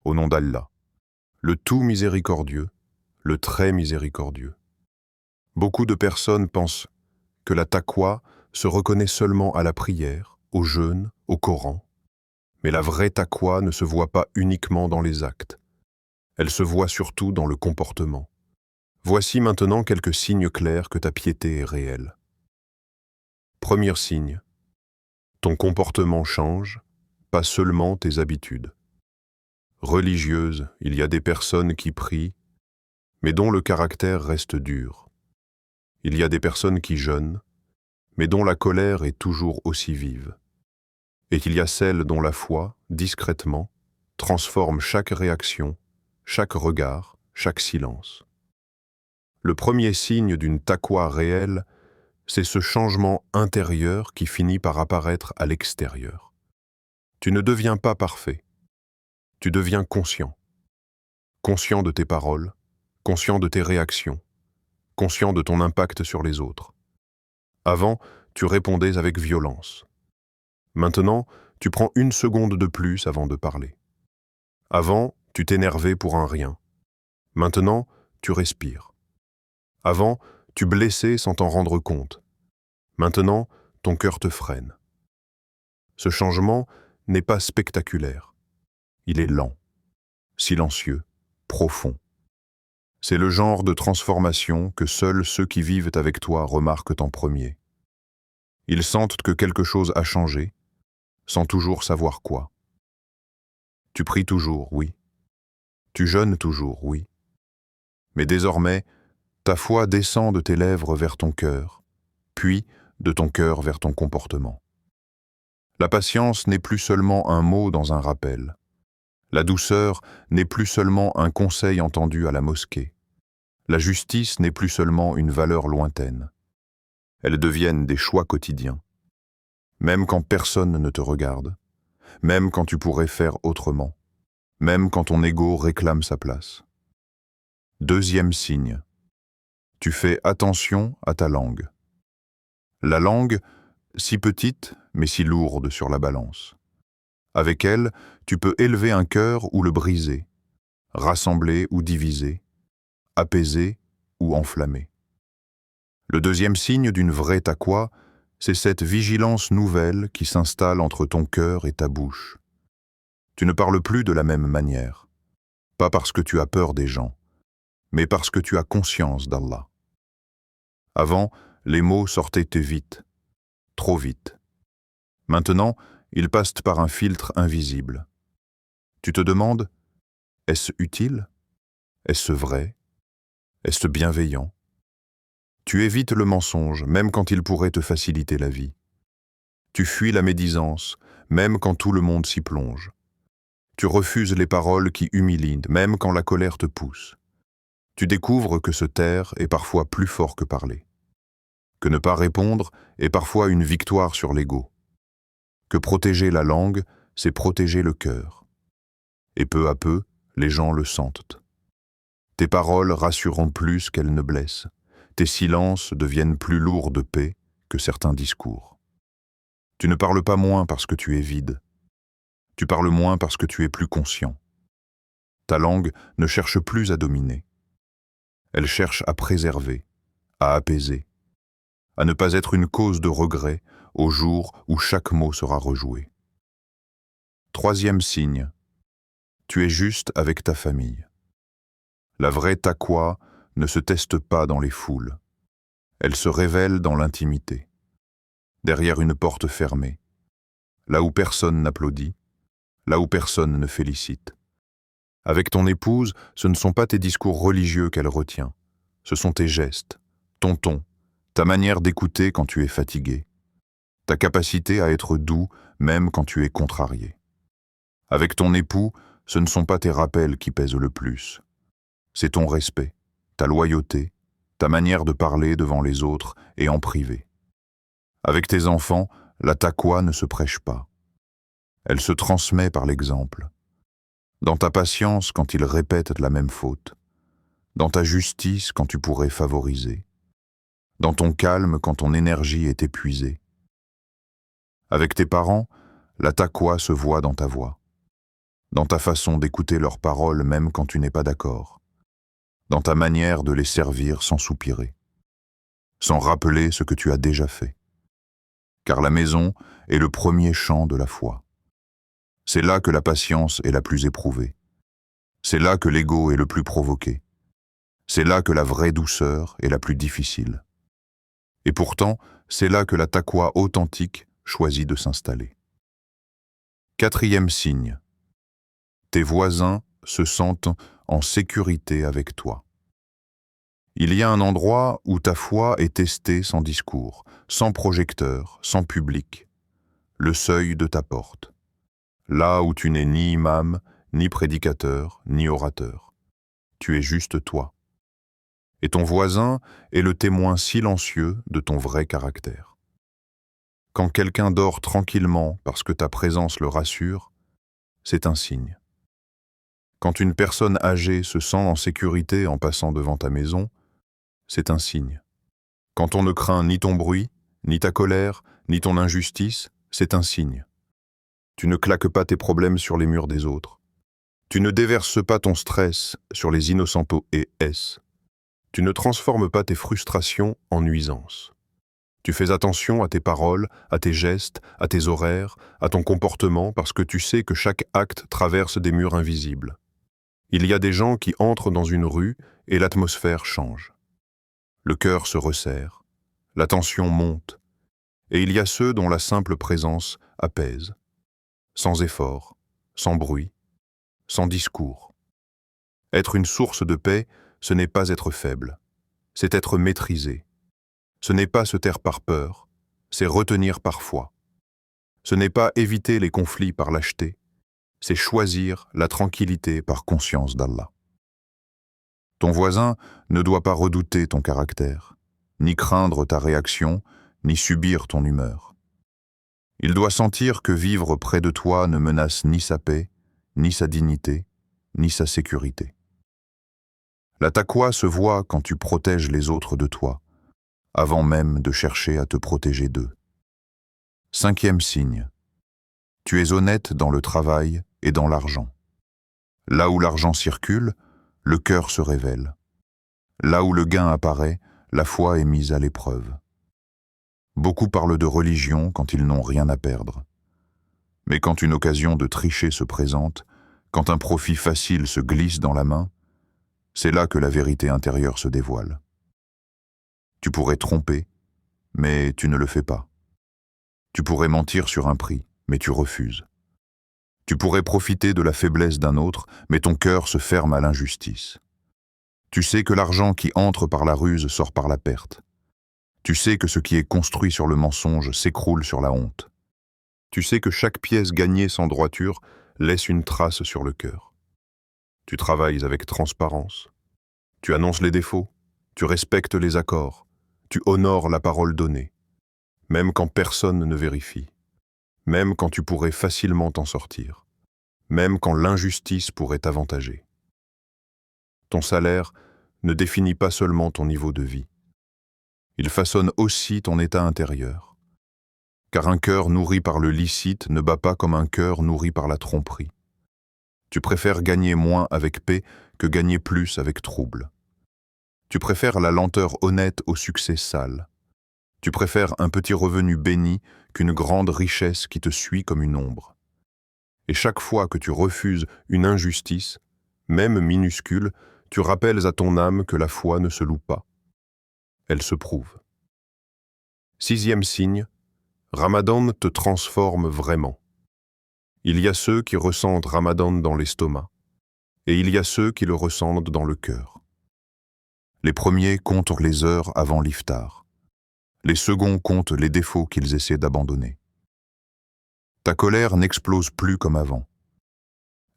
au nom d'Allah, le tout miséricordieux, le très miséricordieux. Beaucoup de personnes pensent que la taqwa se reconnaît seulement à la prière, au jeûne, au Coran. Mais la vraie taqwa ne se voit pas uniquement dans les actes. Elle se voit surtout dans le comportement. Voici maintenant quelques signes clairs que ta piété est réelle. Premier signe. Ton comportement change, pas seulement tes habitudes. Religieuse, il y a des personnes qui prient, mais dont le caractère reste dur. Il y a des personnes qui jeûnent, mais dont la colère est toujours aussi vive. Et il y a celles dont la foi, discrètement, transforme chaque réaction, chaque regard, chaque silence. Le premier signe d'une taqwa réelle, c'est ce changement intérieur qui finit par apparaître à l'extérieur. Tu ne deviens pas parfait, tu deviens conscient. Conscient de tes paroles, conscient de tes réactions, conscient de ton impact sur les autres. Avant, tu répondais avec violence. Maintenant, tu prends 1 seconde de plus avant de parler. Avant, tu t'énervais pour un rien. Maintenant, tu respires. Avant, tu blessais sans t'en rendre compte. Maintenant, ton cœur te freine. Ce changement n'est pas spectaculaire. Il est lent, silencieux, profond. C'est le genre de transformation que seuls ceux qui vivent avec toi remarquent en premier. Ils sentent que quelque chose a changé, sans toujours savoir quoi. Tu pries toujours, oui. Tu jeûnes toujours, oui. Mais désormais, ta foi descend de tes lèvres vers ton cœur, puis de ton cœur vers ton comportement. La patience n'est plus seulement un mot dans un rappel. La douceur n'est plus seulement un conseil entendu à la mosquée. La justice n'est plus seulement une valeur lointaine. Elles deviennent des choix quotidiens. Même quand personne ne te regarde, même quand tu pourrais faire autrement, même quand ton ego réclame sa place. Deuxième signe. Tu fais attention à ta langue. La langue, si petite, mais si lourde sur la balance. Avec elle, tu peux élever un cœur ou le briser, rassembler ou diviser, apaiser ou enflammer. Le deuxième signe d'une vraie taqwa, c'est cette vigilance nouvelle qui s'installe entre ton cœur et ta bouche. Tu ne parles plus de la même manière, pas parce que tu as peur des gens, mais parce que tu as conscience d'Allah. Avant, les mots sortaient vite, trop vite. Maintenant, ils passent par un filtre invisible. Tu te demandes, est-ce utile? Est-ce vrai? Est-ce bienveillant? Tu évites le mensonge, même quand il pourrait te faciliter la vie. Tu fuis la médisance, même quand tout le monde s'y plonge. Tu refuses les paroles qui humilient, même quand la colère te pousse. Tu découvres que se taire est parfois plus fort que parler. Que ne pas répondre est parfois une victoire sur l'ego. Que protéger la langue, c'est protéger le cœur. Et peu à peu, les gens le sentent. Tes paroles rassurent plus qu'elles ne blessent. Tes silences deviennent plus lourds de paix que certains discours. Tu ne parles pas moins parce que tu es vide. Tu parles moins parce que tu es plus conscient. Ta langue ne cherche plus à dominer. Elle cherche à préserver, à apaiser, à ne pas être une cause de regret au jour où chaque mot sera rejoué. Troisième signe, tu es juste avec ta famille. La vraie taqwa ne se teste pas dans les foules. Elle se révèle dans l'intimité, derrière une porte fermée, là où personne n'applaudit, là où personne ne félicite. Avec ton épouse, ce ne sont pas tes discours religieux qu'elle retient, ce sont tes gestes, ton ton, ta manière d'écouter quand tu es fatigué, ta capacité à être doux même quand tu es contrarié. Avec ton époux, ce ne sont pas tes rappels qui pèsent le plus. C'est ton respect, ta loyauté, ta manière de parler devant les autres et en privé. Avec tes enfants, la taqwa ne se prêche pas. Elle se transmet par l'exemple. Dans ta patience quand ils répètent la même faute. Dans ta justice quand tu pourrais favoriser. Dans ton calme quand ton énergie est épuisée. Avec tes parents, la taqwa se voit dans ta voix. dans ta façon d'écouter leurs paroles même quand tu n'es pas d'accord, dans ta manière de les servir sans soupirer, sans rappeler ce que tu as déjà fait. Car la maison est le premier champ de la foi. C'est là que la patience est la plus éprouvée. C'est là que l'ego est le plus provoqué. C'est là que la vraie douceur est la plus difficile. Et pourtant, c'est là que la taqwa authentique choisit de s'installer. Quatrième signe. Tes voisins se sentent en sécurité avec toi. Il y a un endroit où ta foi est testée sans discours, sans projecteur, sans public. Le seuil de ta porte. Là où tu n'es ni imam, ni prédicateur, ni orateur. Tu es juste toi. Et ton voisin est le témoin silencieux de ton vrai caractère. Quand quelqu'un dort tranquillement parce que ta présence le rassure, c'est un signe. Quand une personne âgée se sent en sécurité en passant devant ta maison, c'est un signe. Quand on ne craint ni ton bruit, ni ta colère, ni ton injustice, c'est un signe. Tu ne claques pas tes problèmes sur les murs des autres. Tu ne déverses pas ton stress sur les innocents POS. Tu ne transformes pas tes frustrations en nuisances. Tu fais attention à tes paroles, à tes gestes, à tes horaires, à ton comportement parce que tu sais que chaque acte traverse des murs invisibles. Il y a des gens qui entrent dans une rue et l'atmosphère change. Le cœur se resserre, la tension monte, et il y a ceux dont la simple présence apaise, sans effort, sans bruit, sans discours. Être une source de paix, ce n'est pas être faible, c'est être maîtrisé. Ce n'est pas se taire par peur, c'est retenir par foi. Ce n'est pas éviter les conflits par lâcheté, c'est choisir la tranquillité par conscience d'Allah. Ton voisin ne doit pas redouter ton caractère, ni craindre ta réaction, ni subir ton humeur. Il doit sentir que vivre près de toi ne menace ni sa paix, ni sa dignité, ni sa sécurité. La taqwa se voit quand tu protèges les autres de toi, avant même de chercher à te protéger d'eux. Cinquième signe. Tu es honnête dans le travail et dans l'argent. Là où l'argent circule, le cœur se révèle. Là où le gain apparaît, la foi est mise à l'épreuve. Beaucoup parlent de religion quand ils n'ont rien à perdre. Mais quand une occasion de tricher se présente, quand un profit facile se glisse dans la main, c'est là que la vérité intérieure se dévoile. Tu pourrais tromper, mais tu ne le fais pas. Tu pourrais mentir sur un prix, mais tu refuses. Tu pourrais profiter de la faiblesse d'un autre, mais ton cœur se ferme à l'injustice. Tu sais que l'argent qui entre par la ruse sort par la perte. Tu sais que ce qui est construit sur le mensonge s'écroule sur la honte. Tu sais que chaque pièce gagnée sans droiture laisse une trace sur le cœur. Tu travailles avec transparence. Tu annonces les défauts. Tu respectes les accords. Tu honores la parole donnée. Même quand personne ne vérifie. Même quand tu pourrais facilement t'en sortir. Même quand l'injustice pourrait t'avantager. Ton salaire ne définit pas seulement ton niveau de vie. Il façonne aussi ton état intérieur. Car un cœur nourri par le licite ne bat pas comme un cœur nourri par la tromperie. Tu préfères gagner moins avec paix que gagner plus avec trouble. Tu préfères la lenteur honnête au succès sale. Tu préfères un petit revenu béni qu'une grande richesse qui te suit comme une ombre. Et chaque fois que tu refuses une injustice, même minuscule, tu rappelles à ton âme que la foi ne se loue pas. Elle se prouve. Sixième signe, Ramadan te transforme vraiment. Il y a ceux qui ressentent Ramadan dans l'estomac, et il y a ceux qui le ressentent dans le cœur. Les premiers comptent les heures avant l'iftar. Les seconds comptent les défauts qu'ils essaient d'abandonner. Ta colère n'explose plus comme avant.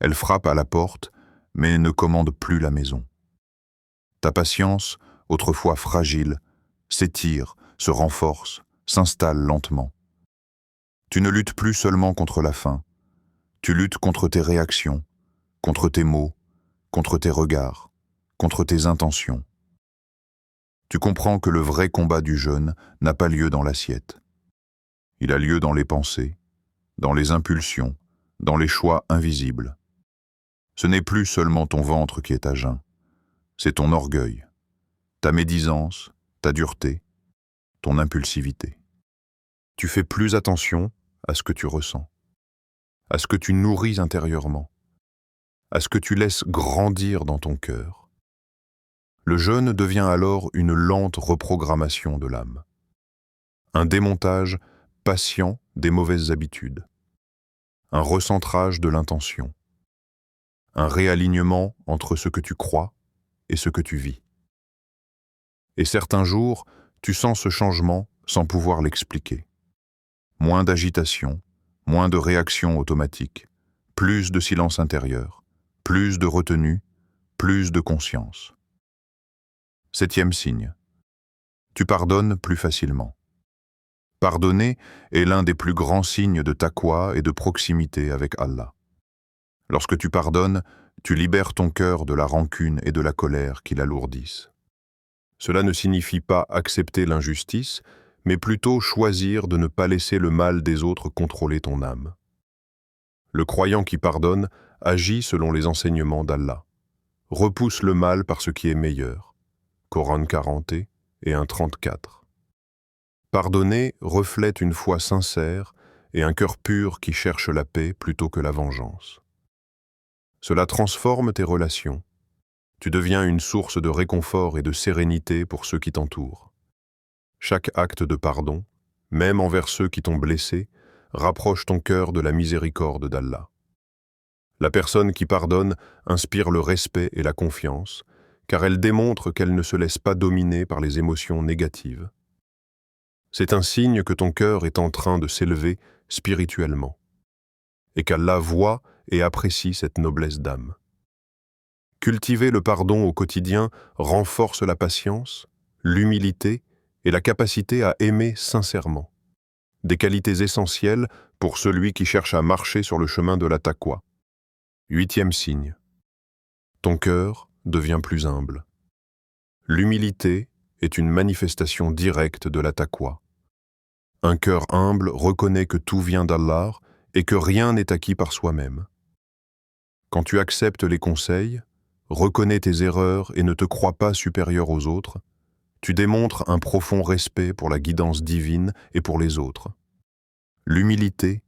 Elle frappe à la porte, mais ne commande plus la maison. Ta patience, autrefois fragile, s'étire, se renforce, s'installe lentement. Tu ne luttes plus seulement contre la faim, tu luttes contre tes réactions, contre tes mots, contre tes regards, contre tes intentions. Tu comprends que le vrai combat du jeûne n'a pas lieu dans l'assiette. Il a lieu dans les pensées, dans les impulsions, dans les choix invisibles. Ce n'est plus seulement ton ventre qui est à jeun, c'est ton orgueil, ta médisance, ta dureté, ton impulsivité. Tu fais plus attention à ce que tu ressens, à ce que tu nourris intérieurement, à ce que tu laisses grandir dans ton cœur. Le jeûne devient alors une lente reprogrammation de l'âme, un démontage patient des mauvaises habitudes, un recentrage de l'intention, un réalignement entre ce que tu crois et ce que tu vis. Et certains jours, tu sens ce changement sans pouvoir l'expliquer. Moins d'agitation, moins de réactions automatiques, plus de silence intérieur, plus de retenue, plus de conscience. 7e signe. Tu pardonnes plus facilement. Pardonner est l'un des plus grands signes de taqwa et de proximité avec Allah. Lorsque tu pardonnes, tu libères ton cœur de la rancune et de la colère qui l'alourdissent. Cela ne signifie pas accepter l'injustice, mais plutôt choisir de ne pas laisser le mal des autres contrôler ton âme. Le croyant qui pardonne agit selon les enseignements d'Allah, repousse le mal par ce qui est meilleur. Coran 40 et 1:34. Pardonner reflète une foi sincère et un cœur pur qui cherche la paix plutôt que la vengeance. Cela transforme tes relations. Tu deviens une source de réconfort et de sérénité pour ceux qui t'entourent. Chaque acte de pardon, même envers ceux qui t'ont blessé, rapproche ton cœur de la miséricorde d'Allah. La personne qui pardonne inspire le respect et la confiance, car elle démontre qu'elle ne se laisse pas dominer par les émotions négatives. C'est un signe que ton cœur est en train de s'élever spirituellement, et qu'Allah voit et apprécie cette noblesse d'âme. Cultiver le pardon au quotidien renforce la patience, l'humilité et la capacité à aimer sincèrement. Des qualités essentielles pour celui qui cherche à marcher sur le chemin de la taqwa. 8e signe. Ton cœur devient plus humble. L'humilité est une manifestation directe de la taqwa. Un cœur humble reconnaît que tout vient d'Allah et que rien n'est acquis par soi-même. Quand tu acceptes les conseils, reconnais tes erreurs et ne te crois pas supérieur aux autres, tu démontres un profond respect pour la guidance divine et pour les autres. L'humilité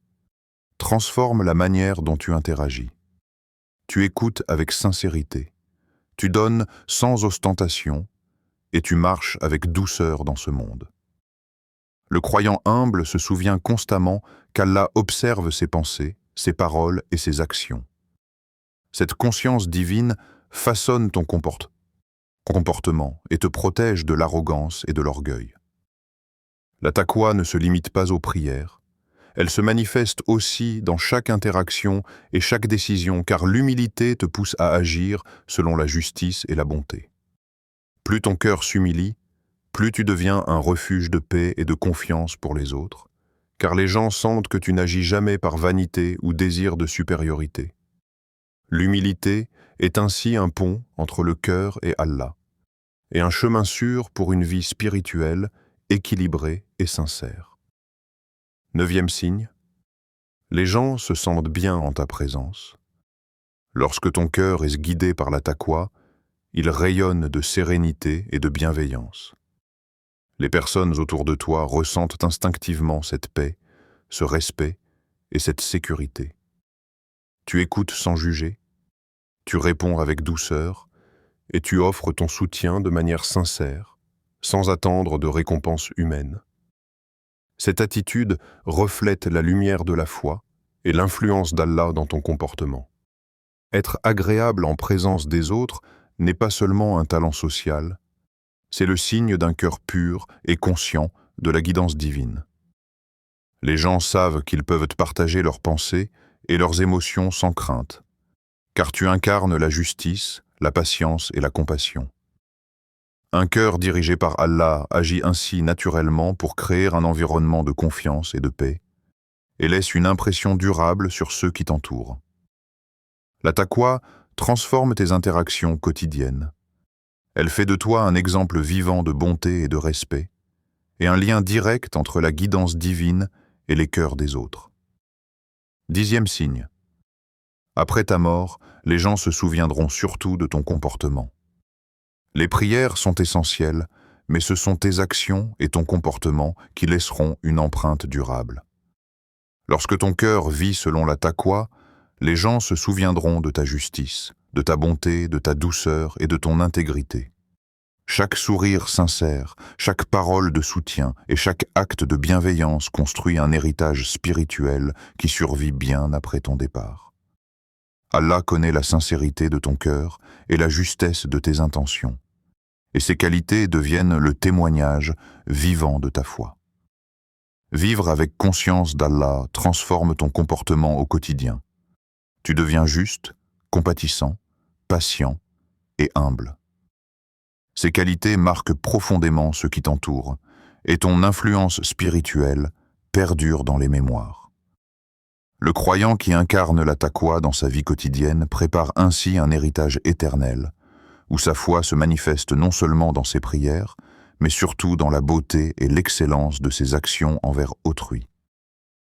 transforme la manière dont tu interagis. Tu écoutes avec sincérité, tu donnes sans ostentation et tu marches avec douceur dans ce monde. Le croyant humble se souvient constamment qu'Allah observe ses pensées, ses paroles et ses actions. Cette conscience divine façonne ton comportement et te protège de l'arrogance et de l'orgueil. La taqwa ne se limite pas aux prières, elle se manifeste aussi dans chaque interaction et chaque décision, car l'humilité te pousse à agir selon la justice et la bonté. Plus ton cœur s'humilie, plus tu deviens un refuge de paix et de confiance pour les autres, car les gens sentent que tu n'agis jamais par vanité ou désir de supériorité. L'humilité est ainsi un pont entre le cœur et Allah, et un chemin sûr pour une vie spirituelle, équilibrée et sincère. 9e signe. Les gens se sentent bien en ta présence. Lorsque ton cœur est guidé par la taqwa, il rayonne de sérénité et de bienveillance. Les personnes autour de toi ressentent instinctivement cette paix, ce respect et cette sécurité. Tu écoutes sans juger, tu réponds avec douceur et tu offres ton soutien de manière sincère, sans attendre de récompense humaine. Cette attitude reflète la lumière de la foi et l'influence d'Allah dans ton comportement. Être agréable en présence des autres n'est pas seulement un talent social, c'est le signe d'un cœur pur et conscient de la guidance divine. Les gens savent qu'ils peuvent te partager leurs pensées et leurs émotions sans crainte, car tu incarnes la justice, la patience et la compassion. Un cœur dirigé par Allah agit ainsi naturellement pour créer un environnement de confiance et de paix, et laisse une impression durable sur ceux qui t'entourent. La taqwa transforme tes interactions quotidiennes. Elle fait de toi un exemple vivant de bonté et de respect, et un lien direct entre la guidance divine et les cœurs des autres. 10e signe. Après ta mort, les gens se souviendront surtout de ton comportement. Les prières sont essentielles, mais ce sont tes actions et ton comportement qui laisseront une empreinte durable. Lorsque ton cœur vit selon la taqwa, les gens se souviendront de ta justice, de ta bonté, de ta douceur et de ton intégrité. Chaque sourire sincère, chaque parole de soutien et chaque acte de bienveillance construit un héritage spirituel qui survit bien après ton départ. Allah connaît la sincérité de ton cœur et la justesse de tes intentions, et ces qualités deviennent le témoignage vivant de ta foi. Vivre avec conscience d'Allah transforme ton comportement au quotidien. Tu deviens juste, compatissant, patient et humble. Ces qualités marquent profondément ce qui t'entoure, et ton influence spirituelle perdure dans les mémoires. Le croyant qui incarne la taqwa dans sa vie quotidienne prépare ainsi un héritage éternel, où sa foi se manifeste non seulement dans ses prières, mais surtout dans la beauté et l'excellence de ses actions envers autrui.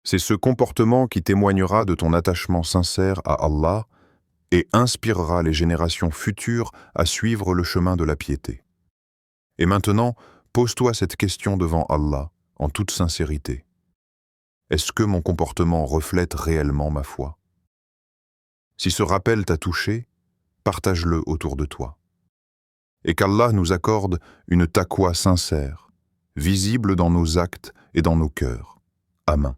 C'est ce comportement qui témoignera de ton attachement sincère à Allah et inspirera les générations futures à suivre le chemin de la piété. Et maintenant, pose-toi cette question devant Allah, en toute sincérité. Est-ce que mon comportement reflète réellement ma foi? Si ce rappel t'a touché, partage-le autour de toi. Et qu'Allah nous accorde une taqwa sincère, visible dans nos actes et dans nos cœurs. Amen.